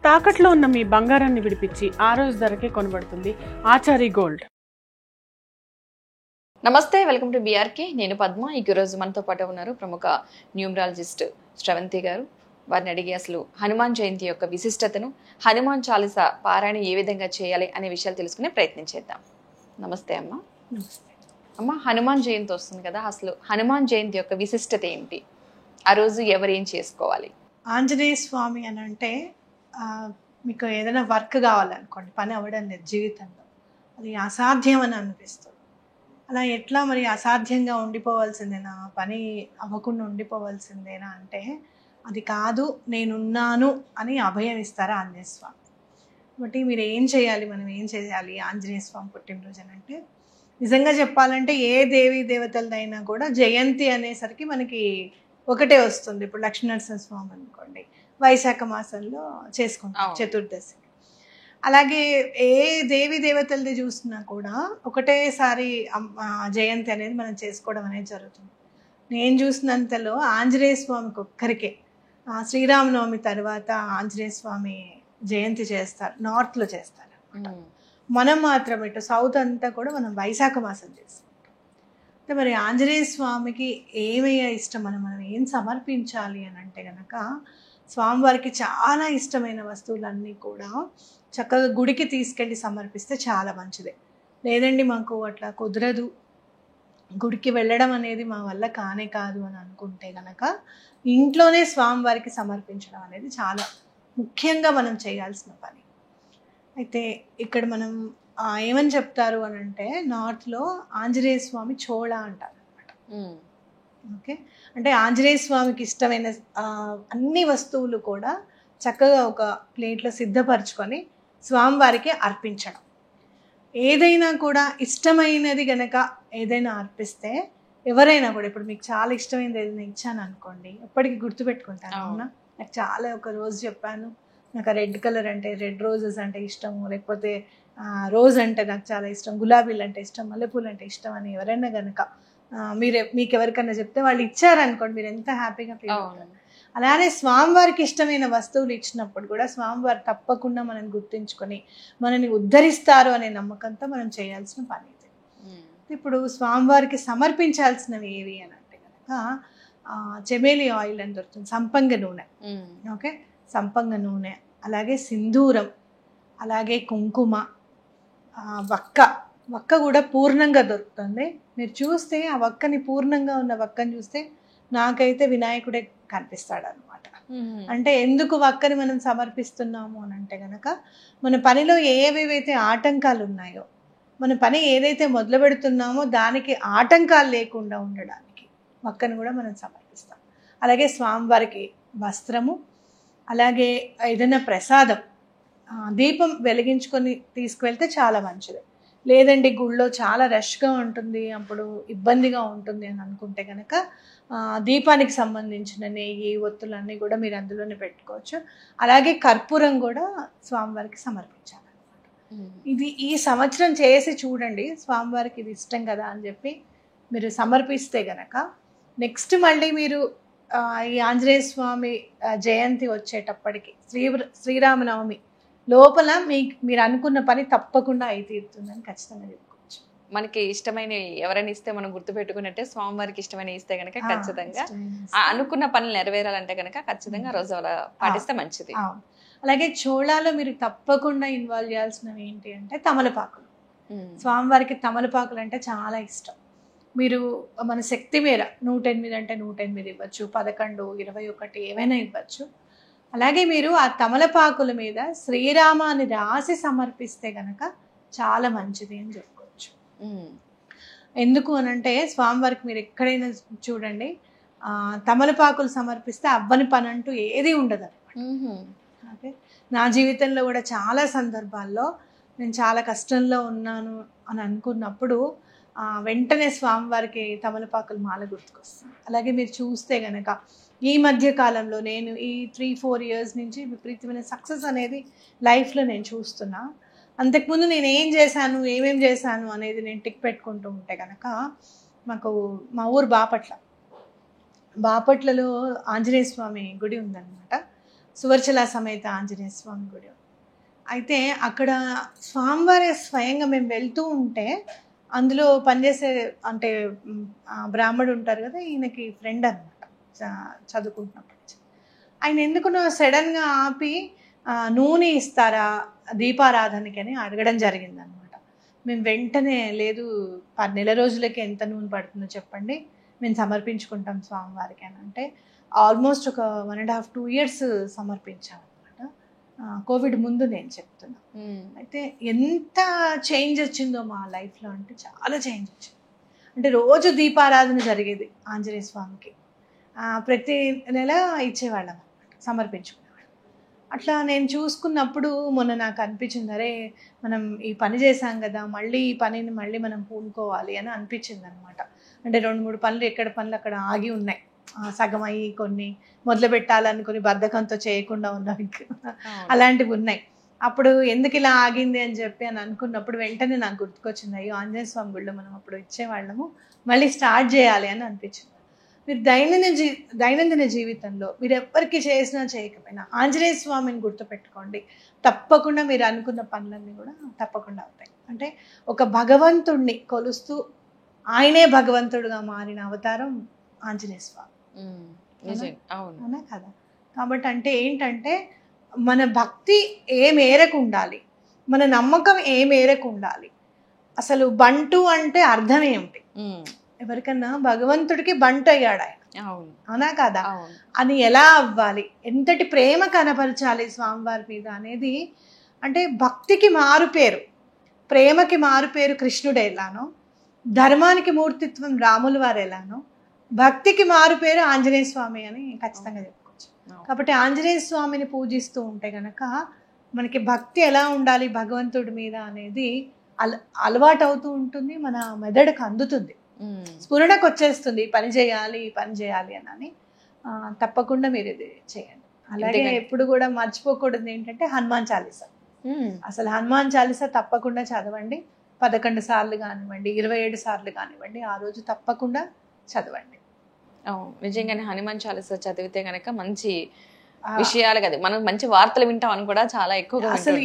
తాకట్లో ఉన్న మీ బంగారాన్ని విడిపించి ఆ రోజు ధరకే కొనబడుతుంది ఆచారి గోల్డ్. నమస్తే, వెల్కమ్ టు బీఆర్కే. నేను పద్మ. ఈరోజు మనతో పాటు ఉన్నారు ప్రముఖ న్యూమరాలజిస్ట్ శ్రవంతి గారు. వారిని అడిగి అసలు హనుమాన్ జయంతి యొక్క విశిష్టతను, హనుమాన్ చాలీస పారాయణ ఏ విధంగా చేయాలి అనే విషయాలు తెలుసుకునే ప్రయత్నం చేద్దాం. నమస్తే అమ్మ. నమస్తే అమ్మ, హనుమాన్ జయంతి వస్తుంది కదా, అసలు హనుమాన్ జయంతి యొక్క విశిష్టత ఏంటి? ఆ రోజు ఎవరేం చేసుకోవాలి? ఆంజనేయ స్వామి అని అంటే మీకు ఏదైనా వర్క్ కావాలనుకోండి, పని అవ్వడం లేదు జీవితంలో, అది అసాధ్యం అని అనిపిస్తుంది. అలా ఎట్లా మరి అసాధ్యంగా ఉండిపోవాల్సిందేనా, పని అవ్వకుండా ఉండిపోవాల్సిందేనా అంటే అది కాదు, నేనున్నాను అని అభయం ఇస్తారా ఆంజనేయ స్వామి. కాబట్టి మీరు ఏం చేయాలి, మనం ఏం చేయాలి ఆంజనేయ స్వామి పుట్టినరోజు అని అంటే, నిజంగా చెప్పాలంటే ఏ దేవీ దేవతలదైనా కూడా జయంతి అనేసరికి మనకి ఒకటే వస్తుంది. ఇప్పుడు లక్ష్మీనరసింహ స్వామి అనుకోండి, వైశాఖ మాసంలో చేసుకుంటాం చతుర్దశి. అలాగే ఏ దేవి దేవతలది చూసినా కూడా ఒకటేసారి జయంతి అనేది మనం చేసుకోవడం అనేది జరుగుతుంది. నేను చూసినంతలో ఆంజనేయ స్వామికి ఒక్కరికే శ్రీరామనవమి తర్వాత ఆంజనేయ స్వామి జయంతి చేస్తారు, నార్త్లో చేస్తారు. మనం మాత్రం ఇటు సౌత్ అంతా కూడా మనం వైశాఖ మాసం చేస్తాం. అంటే మరి ఆంజనేయ స్వామికి ఏమయ్యా ఇష్టం, మనం ఏం సమర్పించాలి అని అంటే కనుక, స్వామివారికి చాలా ఇష్టమైన వస్తువులన్నీ కూడా చక్కగా గుడికి తీసుకెళ్ళి సమర్పిస్తే చాలా మంచిదే. లేదండి మాకు అట్లా కుదరదు, గుడికి వెళ్ళడం అనేది మా వల్ల కానే కాదు అని అనుకుంటే కనుక, ఇంట్లోనే స్వామివారికి సమర్పించడం అనేది చాలా ముఖ్యంగా మనం చేయాల్సిన పని. అయితే ఇక్కడ మనం ఏమని చెప్తారు అని అంటే, నార్త్లో ఆంజనేయ స్వామి చోళ అంటారు అనమాట. ఓకే, అంటే ఆంజనేయ స్వామికి ఇష్టమైన అన్ని వస్తువులు కూడా చక్కగా ఒక ప్లేట్లో సిద్ధపరచుకొని స్వామివారికి అర్పించడం. ఏదైనా కూడా ఇష్టమైనది గనక ఏదైనా అర్పిస్తే, ఎవరైనా కూడా, ఇప్పుడు మీకు చాలా ఇష్టమైనది ఏదైనా ఇచ్చాను అనుకోండి, ఎప్పటికీ గుర్తుపెట్టుకుంటాను. అవునా, నాకు చాలా ఒక రోజు చెప్పాను, నాకు రెడ్ కలర్ అంటే, రెడ్ రోజెస్ అంటే ఇష్టము, లేకపోతే రోజ్ అంటే నాకు చాలా ఇష్టం, గులాబీలు అంటే ఇష్టం, మల్లెపూలు అంటే ఇష్టం అని ఎవరైనా కనుక మీకు ఎవరికైనా చెప్తే వాళ్ళు ఇచ్చారనుకోండి, మీరు ఎంత హ్యాపీగా ఫీల్ అవుతారు. అలానే స్వామివారికి ఇష్టమైన వస్తువులు ఇచ్చినప్పుడు కూడా స్వామివారు తప్పకుండా మనం గుర్తించుకొని మనని ఉద్ధరిస్తారు అనే నమ్మకంతో మనం చేయాల్సిన పని ఇది. ఇప్పుడు స్వామివారికి సమర్పించాల్సినవి ఏవి అని అంటే కనుక, చెమేలి ఆయిల్ అని దొరుకుతుంది, సంపంగ నూనె. ఓకే, సంపంగ నూనె, అలాగే సింధూరం, అలాగే కుంకుమ, వక్క కూడా పూర్ణంగా దొరుకుతుంది. మీరు చూస్తే ఆ వక్కని, పూర్ణంగా ఉన్న వక్కని చూస్తే నాకైతే వినాయకుడే కనిపిస్తాడు అనమాట. అంటే ఎందుకు వక్కని మనం సమర్పిస్తున్నాము అని అంటే కనుక, మన పనిలో ఏవేవైతే ఆటంకాలు ఉన్నాయో, మన పని ఏదైతే మొదలు పెడుతున్నామో దానికి ఆటంకాలు లేకుండా ఉండడానికి వక్కని కూడా మనం సమర్పిస్తాం. అలాగే స్వామివారికి వస్త్రము, అలాగే ఏదైనా ప్రసాదం, దీపం వెలిగించుకొని తీసుకువెళ్తే చాలా మంచిది. లేదండి గుళ్ళో చాలా రష్గా ఉంటుంది, అప్పుడు ఇబ్బందిగా ఉంటుంది అని అనుకుంటే కనుక, దీపానికి సంబంధించిన నెయ్యి, ఒత్తులు అన్నీ కూడా మీరు అందులోనే పెట్టుకోవచ్చు. అలాగే కర్పూరం కూడా స్వామివారికి సమర్పించాలన్నమాట. ఇది ఈ సంవత్సరం చేసి చూడండి, స్వామివారికి ఇది ఇష్టం కదా అని చెప్పి మీరు సమర్పిస్తే గనక, నెక్స్ట్ మళ్ళీ మీరు ఈ ఆంజనేయ స్వామి జయంతి వచ్చేటప్పటికి, శ్రీరామనవమి లోపల మీరు అనుకున్న పని తప్పకుండా అయి తీరుతుందని ఖచ్చితంగా చెప్పుకోవచ్చు. మనకి ఇష్టమైన ఎవరైనా ఇస్తే మనం గుర్తుపెట్టుకున్నట్టే, స్వామివారికి ఇష్టమైన ఇస్తే కనుక ఖచ్చితంగా అనుకున్న పనులు నెరవేరాలంటే కనుక ఖచ్చితంగా రోజు అలా పాటిస్తే మంచిది. అలాగే చోళాలో మీరు తప్పకుండా ఇన్వాల్వ్ చేయాల్సినవి ఏంటి అంటే తమలపాకులు. స్వామివారికి తమలపాకులు అంటే చాలా ఇష్టం. మీరు మన శక్తి మేర 108 అంటే 108 ఇవ్వచ్చు, 11, 21 ఏవైనా ఇవ్వచ్చు. అలాగే మీరు ఆ తమలపాకుల మీద శ్రీరామాన్ని రాసి సమర్పిస్తే గనక చాలా మంచిది అని చెప్పుకోవచ్చు. ఎందుకు అనంటే, స్వామివారికి మీరు ఎక్కడైనా చూడండి, తమలపాకులు సమర్పిస్తే అవ్వని పని అంటూ ఏది ఉండదు అనమాట. ఓకే, నా జీవితంలో కూడా చాలా సందర్భాల్లో నేను చాలా కష్టంలో ఉన్నాను అని అనుకున్నప్పుడు వెంటనే స్వామివారికి తమలపాకులు మాల గుర్తుకొస్తుంది. అలాగే మీరు చూస్తే గనక ఈ మధ్య కాలంలో నేను ఈ 3-4 years నుంచి విపరీతమైన సక్సెస్ అనేది లైఫ్లో నేను చూస్తున్నా. అంతకుముందు నేను ఏం చేశాను, ఏమేం చేశాను అనేది నేను టిక్ పెట్టుకుంటూ ఉంటే కనుక, మాకు మా ఊరు బాపట్లలో ఆంజనేయ స్వామి గుడి ఉందన్నమాట. సువర్చల సమేత ఆంజనేయ స్వామి గుడి. అయితే అక్కడ స్వామివారి స్వయంగా మేము వెళ్తూ ఉంటే అందులో పనిచేసే అంటే బ్రాహ్మడు ఉంటారు కదా, ఈయనకి ఫ్రెండ్ అనమాట చదువుకుంటున్నప్పటి నుంచి. ఆయన ఎందుకునో సడన్గా ఆపి నూనె ఇస్తారా దీపారాధనకి అని అడగడం జరిగిందనమాట. మేము వెంటనే లేదు, నెల రోజులకి ఎంత నూనె పడుతుందో చెప్పండి, మేము సమర్పించుకుంటాం స్వామివారికి అని అంటే ఆల్మోస్ట్ ఒక 1.5-2 years సమర్పించాం అనమాట. కోవిడ్ ముందు నేను చెప్తున్నా. అయితే ఎంత చేంజ్ వచ్చిందో మా లైఫ్లో అంటే చాలా చేంజ్ వచ్చింది. అంటే రోజు దీపారాధన జరిగేది ఆంజనేయ స్వామికి, ప్రతి నెల ఇచ్చేవాళ్ళం అనమాట, సమర్పించుకునేవాళ్ళం. అట్లా నేను చూసుకున్నప్పుడు మొన్న నాకు అనిపించింది, అరే మనం ఈ పని చేసాం కదా, మళ్ళీ ఈ పనిని మళ్ళీ మనం పూనుకోవాలి అని అనిపించింది అనమాట. అంటే 2-3 పనులు ఎక్కడ పనులు అక్కడ ఆగి ఉన్నాయి, సగం అయ్యి కొన్ని మొదలు పెట్టాలనుకుని బద్ధకంతో చేయకుండా ఉన్నవి అలాంటివి ఉన్నాయి. అప్పుడు ఎందుకు ఇలా ఆగింది అని చెప్పి అని అనుకున్నప్పుడు వెంటనే నాకు గుర్తుకొచ్చింది, అయ్యో ఆంజనేయ స్వామి గుడిలో మనం అప్పుడు ఇచ్చేవాళ్ళము, మళ్ళీ స్టార్ట్ చేయాలి అని అనిపించింది. మీరు దైనందిన జీవితంలో మీరు ఎవరికి చేసినా చేయకపోయినా ఆంజనేయ స్వామిని గుర్తుపెట్టుకోండి, తప్పకుండా మీరు అనుకున్న పనులన్నీ కూడా తప్పకుండా అవుతాయి. అంటే ఒక భగవంతుడిని కొలుస్తూ ఆయనే భగవంతుడుగా మారిన అవతారం ఆంజనేయ స్వామి, అవునా కదా? కాబట్టి అంటే ఏంటంటే మన భక్తి ఏ మేరకు ఉండాలి, మన నమ్మకం ఏ మేరకు ఉండాలి, అసలు బంటు అంటే అర్థం ఏమిటి, ఎవరికన్నా భగవంతుడికి బంటు అయ్యాడు ఆయన, అవునా కదా, అది ఎలా అవ్వాలి, ఎంతటి ప్రేమ కనపరచాలి స్వామివారి మీద అనేది, అంటే భక్తికి మారుపేరు, ప్రేమకి మారుపేరు కృష్ణుడు ఎలానో, ధర్మానికి మూర్తిత్వం రాముల వారు ఎలానో, భక్తికి మారుపేరు ఆంజనేయ స్వామి అని ఖచ్చితంగా చెప్పుకోవచ్చు. కాబట్టి ఆంజనేయ స్వామిని పూజిస్తూ ఉంటే గనక మనకి భక్తి ఎలా ఉండాలి భగవంతుడి మీద అనేది అలవాటు అవుతూ ఉంటుంది, మన మెదడుకు అందుతుంది, స్ఫురణకు వచ్చేస్తుంది, పని చేయాలి అని. తప్పకుండా మీరు ఇది చేయండి. అలాగే ఎప్పుడు కూడా మర్చిపోకూడదు ఏంటంటే హనుమాన్ చాలీసా. అసలు హనుమాన్ చాలీసా తప్పకుండా చదవండి. 11 సార్లు కానివ్వండి, 27 సార్లు కానివ్వండి, ఆ రోజు తప్పకుండా చదవండి. నిజంగానే హనుమాన్ చాలీసా చదివితే గనక మంచి విషయాలు కదా, మనం మంచి వార్తలు వింటాం అని కూడా చాలా ఎక్కువగా. అసలు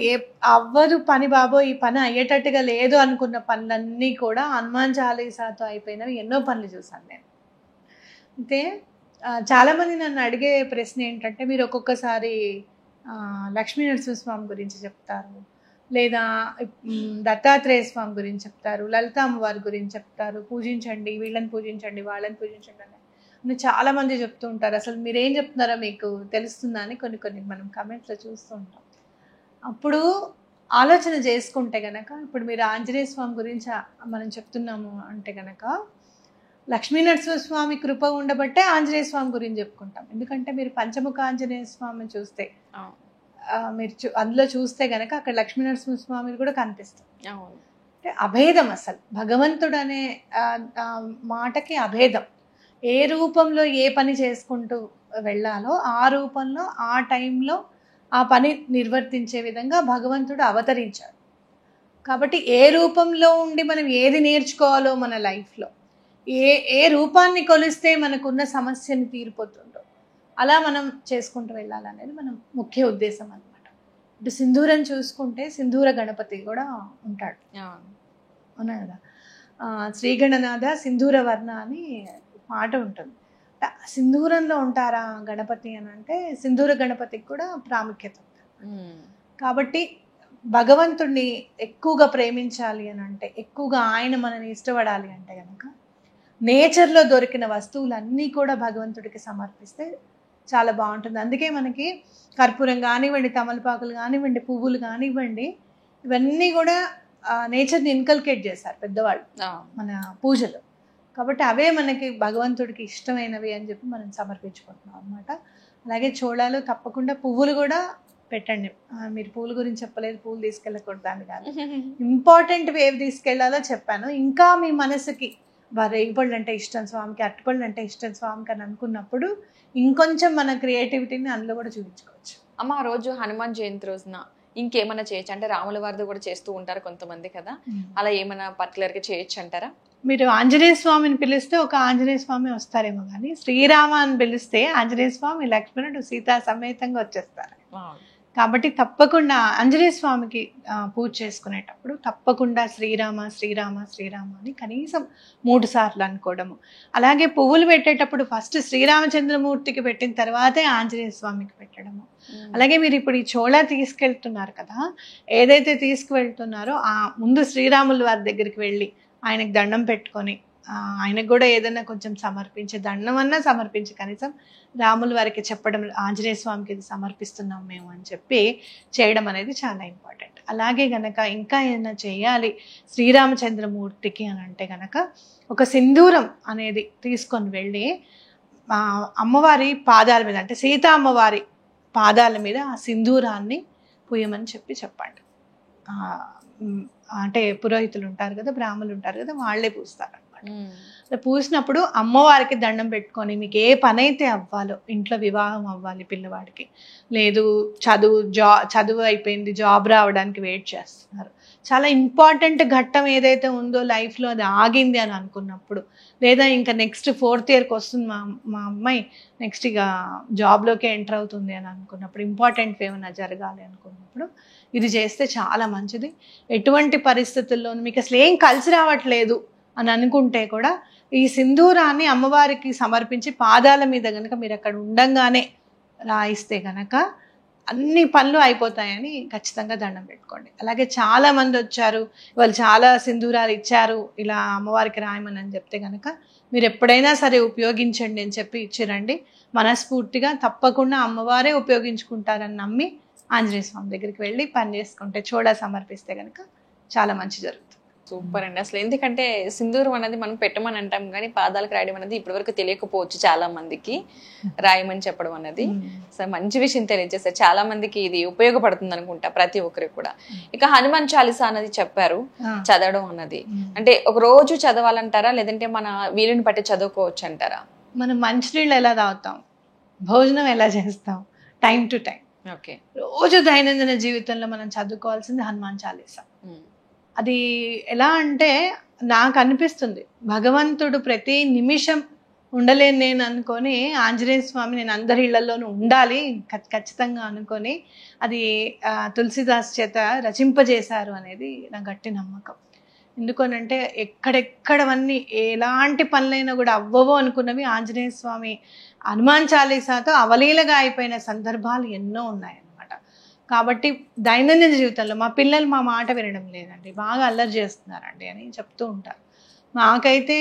అవ్వదు పని బాబో, ఈ పని అయ్యేటట్టుగా లేదు అనుకున్న పనులన్నీ కూడా హనుమాన్ చాలీసాతో అయిపోయినవి ఎన్నో పనులు చూసాను నేను. అయితే చాలామంది నన్ను అడిగే ప్రశ్న ఏంటంటే, మీరు ఒక్కొక్కసారి లక్ష్మీ నరసింహస్వామి గురించి చెప్తారు, లేదా దత్తాత్రేయ స్వామి గురించి చెప్తారు, లలిత అమ్మవారి గురించి చెప్తారు, పూజించండి, వీళ్ళని పూజించండి, వాళ్ళని పూజించండి అని చాలామంది చెప్తూ ఉంటారు. అసలు మీరేం చెప్తున్నారో మీకు తెలుస్తుందా అని కొన్ని మనం కమెంట్స్లో చూస్తూ ఉంటాం. అప్పుడు ఆలోచన చేసుకుంటే గనక, ఇప్పుడు మీరు ఆంజనేయ స్వామి గురించి మనం చెప్తున్నాము అంటే గనక, లక్ష్మీ నరసింహస్వామి కృప ఉండబట్టే ఆంజనేయ స్వామి గురించి చెప్పుకుంటాం. ఎందుకంటే మీరు పంచముఖ ఆంజనేయ స్వామిని చూస్తే, మీరు అందులో చూస్తే గనక అక్కడ లక్ష్మీ నరసింహస్వామి కూడా కనిపిస్తుంది. అంటే అభేదం, అసలు భగవంతుడు అనే మాటకి అభేదం. ఏ రూపంలో ఏ పని చేసుకుంటూ వెళ్ళాలో ఆ రూపంలో ఆ టైంలో ఆ పని నిర్వర్తించే విధంగా భగవంతుడు అవతరించాడు. కాబట్టి ఏ రూపంలో ఉండి మనం ఏది నేర్చుకోవాలో మన లైఫ్లో, ఏ రూపాన్ని కొలిస్తే మనకున్న సమస్యని తీరిపోతుందో అలా మనం చేసుకుంటూ వెళ్ళాలనేది మనం ముఖ్య ఉద్దేశం అనమాట. ఇటు సింధూరం చూసుకుంటే సింధూర గణపతి కూడా ఉంటాడు, అవునా కదా. శ్రీగణనాథ సింధూర వర్ణ అని మాట ఉంటుంది. సింధూరంలో ఉంటారా గణపతి అని అంటే సింధూర గణపతికి కూడా ప్రాముఖ్యత ఉంటుంది. కాబట్టి భగవంతుడిని ఎక్కువగా ప్రేమించాలి అని అంటే, ఎక్కువగా ఆయన మనని ఇష్టపడాలి అంటే కనుక నేచర్లో దొరికిన వస్తువులన్నీ కూడా భగవంతుడికి సమర్పిస్తే చాలా బాగుంటుంది. అందుకే మనకి కర్పూరం కానివ్వండి, తమలపాకులు కానివ్వండి, పువ్వులు కానివ్వండి, ఇవన్నీ కూడా నేచర్ని ఇన్కల్కేట్ చేశారు పెద్దవాళ్ళు మన పూజలో. కాబట్టి అవే మనకి భగవంతుడికి ఇష్టమైనవి అని చెప్పి మనం సమర్పించుకుంటున్నాం అనమాట. అలాగే చోళాలు తప్పకుండా పువ్వులు కూడా పెట్టండి. మీరు పూల గురించి చెప్పలేదు, పూలు తీసుకెళ్ళకూడదు అని కాదు, ఇంపార్టెంట్ ఏవి తీసుకెళ్లాలో చెప్పాను. ఇంకా మీ మనసుకి రేగిపళ్ళు అంటే ఇష్టం స్వామికి, అరటిపళ్ళు అంటే ఇష్టం స్వామికి అని అనుకున్నప్పుడు ఇంకొంచెం మన క్రియేటివిటీని అందులో కూడా చూపించుకోవచ్చు. అమ్మ, ఆ రోజు హనుమాన్ జయంతి రోజున ఇంకేమైనా చేయొచ్చు అంటే, రాముల వారిది కూడా చేస్తూ ఉంటారు కొంతమంది కదా, అలా ఏమైనా పర్టికులర్గా చేయొచ్చు అంటారా? మీరు ఆంజనేయ స్వామిని పిలిస్తే ఒక ఆంజనేయ స్వామి వస్తారేమో, కానీ శ్రీరామ అని పిలిస్తే ఆంజనేయ స్వామి, లక్ష్మణుడు, సీతా సమేతంగా వచ్చేస్తారు. కాబట్టి తప్పకుండా ఆంజనేయ స్వామికి పూజ చేసుకునేటప్పుడు తప్పకుండా శ్రీరామ శ్రీరామ శ్రీరామ అని కనీసం 3 సార్లు అనుకోవడము. అలాగే పువ్వులు పెట్టేటప్పుడు ఫస్ట్ శ్రీరామచంద్రమూర్తికి పెట్టిన తర్వాతే ఆంజనేయ స్వామికి పెట్టడము. అలాగే మీరు ఇప్పుడు ఈ చోళా తీసుకెళ్తున్నారు కదా, ఏదైతే తీసుకువెళ్తున్నారో ఆ ముందు శ్రీరాముల వారి దగ్గరికి వెళ్ళి ఆయనకి దండం పెట్టుకొని, ఆయనకు కూడా ఏదైనా కొంచెం సమర్పించి, దండం అన్నా సమర్పించి, కనీసం రాముల వారికి చెప్పడం, ఆంజనేయ స్వామికి ఇది సమర్పిస్తున్నాం మేము అని చెప్పి చేయడం అనేది చాలా ఇంపార్టెంట్. అలాగే గనక ఇంకా ఏదైనా చేయాలి శ్రీరామచంద్రమూర్తికి అని అంటే గనక ఒక సింధూరం అనేది తీసుకొని వెళ్ళి అమ్మవారి పాదాల మీద, అంటే సీతా అమ్మవారి పాదాల మీద ఆ సింధూరాన్ని పూయమని చెప్పండి. అంటే పురోహితులు ఉంటారు కదా, బ్రాహ్మణులు ఉంటారు కదా, వాళ్ళే పూస్తారు అనమాట. పూసినప్పుడు అమ్మవారికి దండం పెట్టుకొని, మీకు ఏ పని అయితే అవ్వాలో, ఇంట్లో వివాహం అవ్వాలి పిల్లవాడికి, లేదు చదువు అయిపోయింది, జాబ్ రావడానికి వెయిట్ చేస్తున్నారు, చాలా ఇంపార్టెంట్ ఘట్టం ఏదైతే ఉందో లైఫ్లో అది ఆగింది అని అనుకున్నప్పుడు, లేదా ఇంకా నెక్స్ట్ 4th ఇయర్కి వస్తుంది మా అమ్మాయి, నెక్స్ట్ ఇక జాబ్లోకి ఎంటర్ అవుతుంది అని అనుకున్నప్పుడు, ఇంపార్టెంట్ ఏమైనా జరగాలి అనుకున్నప్పుడు ఇది చేస్తే చాలా మంచిది. ఎటువంటి పరిస్థితుల్లోనూ మీకు అసలు ఏం కలిసి రావట్లేదు అని అనుకుంటే కూడా ఈ సింధూరాన్ని అమ్మవారికి సమర్పించి పాదాల మీద గనక మీరు అక్కడ ఉండంగానే రాయిస్తే గనక అన్ని పనులు అయిపోతాయని ఖచ్చితంగా దండం పెట్టుకోండి. అలాగే చాలా మంది వచ్చారు, వాళ్ళు చాలా సింధూరాలు ఇచ్చారు, ఇలా అమ్మవారికి రాయమని అని చెప్తే కనుక మీరు ఎప్పుడైనా సరే ఉపయోగించండి అని చెప్పి ఇచ్చిరండి. మనస్ఫూర్తిగా తప్పకుండా అమ్మవారే ఉపయోగించుకుంటారని నమ్మి ఆంజనేయ స్వామి దగ్గరికి వెళ్ళి పని చేసుకుంటే, చోళా సమర్పిస్తే కనుక చాలా మంచి జరుగుతుంది. సూపర్ అండి. అసలు ఎందుకంటే సింధూరం అనేది మనం పెట్టమని అంటాం కానీ పాదాలకు రాయడం అనేది ఇప్పటివరకు తెలియకపోవచ్చు చాలా మందికి, రాయమని చెప్పడం అన్నది. సో మంచి విషయం తెలియజేస్తారు, చాలా మందికి ఇది ఉపయోగపడుతుంది అనుకుంటా ప్రతి ఒక్కరికి కూడా. ఇక హనుమాన్ చాలీసా అన్నది చెప్పారు, చదవడం అన్నది అంటే ఒక రోజు చదవాలంటారా, లేదంటే మన వీలుని బట్టి చదువుకోవచ్చు అంటారా? మనం మంచినీళ్ళు ఎలా తాగుతాం, భోజనం ఎలా చేస్తాం, టైం టు టైం, ఓకే, రోజు దైనందిన జీవితంలో మనం చదువుకోవాల్సింది హనుమాన్ చాలీసా. అది ఎలా అంటే నాకు అనిపిస్తుంది, భగవంతుడు ప్రతి నిమిషం ఉండలేను నేను అనుకొని, ఆంజనేయ స్వామి నేను అందరి ఇళ్లలోనూ ఉండాలి ఖచ్చితంగా అనుకొని అది తులసిదాస్ చేత రచింపజేశారు అనేది నా గట్టి నమ్మకం. ఎందుకనంటే ఎక్కడెక్కడవన్నీ ఎలాంటి పనులైనా కూడా అవ్వవో అనుకున్నవి ఆంజనేయ స్వామి హనుమాన్ చాలీసాతో అవలీలగా అయిపోయిన సందర్భాలు ఎన్నో ఉన్నాయన్నమాట. కాబట్టి దైనందిన జీవితంలో మా పిల్లలు మా మాట వినడం లేదండి, బాగా అల్లరి చేస్తున్నారండి అని చెప్తూ ఉంటారు. మాకైతే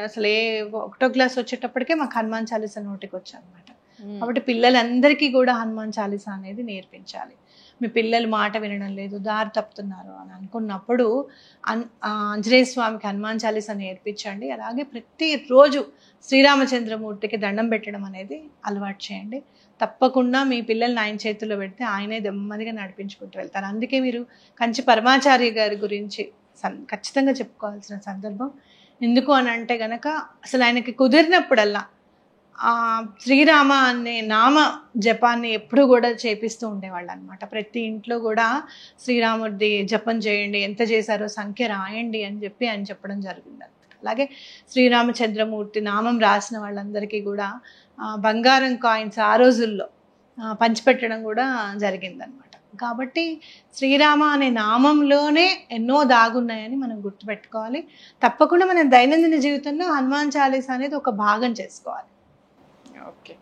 అసలు 1వ క్లాస్ వచ్చేటప్పటికే మాకు హనుమాన్ చాలీసా నోటికి వచ్చాయన్నమాట. కాబట్టి పిల్లలందరికీ కూడా హనుమాన్ చాలీసా అనేది నేర్పించాలి. మీ పిల్లలు మాట వినడం లేదు, దారి తప్పుతున్నారు అని అనుకున్నప్పుడు ఆంజనేయ స్వామికి హనుమాన్ చాలీసా నేర్పించండి. అలాగే ప్రతిరోజు శ్రీరామచంద్రమూర్తికి దండం పెట్టడం అనేది అలవాటు చేయండి. తప్పకుండా మీ పిల్లల్ని ఆయన చేతుల్లో పెడితే ఆయనే నెమ్మదిగా నడిపించుకుంటూ వెళ్తారు. అందుకే మీరు కంచి పరమాచార్య గారి గురించి ఖచ్చితంగా చెప్పుకోవాల్సిన సందర్భం. ఎందుకు అని అంటే గనక అసలు ఆయనకి కుదిరినప్పుడల్లా శ్రీరామ అనే నామ జపాన్ని ఎప్పుడు కూడా చేపిస్తూ ఉండేవాళ్ళు అనమాట. ప్రతి ఇంట్లో కూడా శ్రీరాముడి జపం చేయండి, ఎంత చేశారో సంఖ్య రాయండి అని చెప్పి ఆయన చెప్పడం జరిగింది అనమాట. అలాగే శ్రీరామచంద్రమూర్తి నామం రాసిన వాళ్ళందరికీ కూడా బంగారం కాయిన్స్ ఆ రోజుల్లో పంచిపెట్టడం కూడా జరిగిందనమాట. కాబట్టి శ్రీరామ అనే నామంలోనే ఎన్నో దాగున్నాయని మనం గుర్తుపెట్టుకోవాలి. తప్పకుండా మనం దైనందిన జీవితంలో హనుమాన్ చాలీసా అనేది ఒక భాగం చేసుకోవాలి. ఓకే,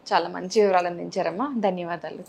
చాలా మంచి వివరాలు అందించారమ్మా, ధన్యవాదాలు.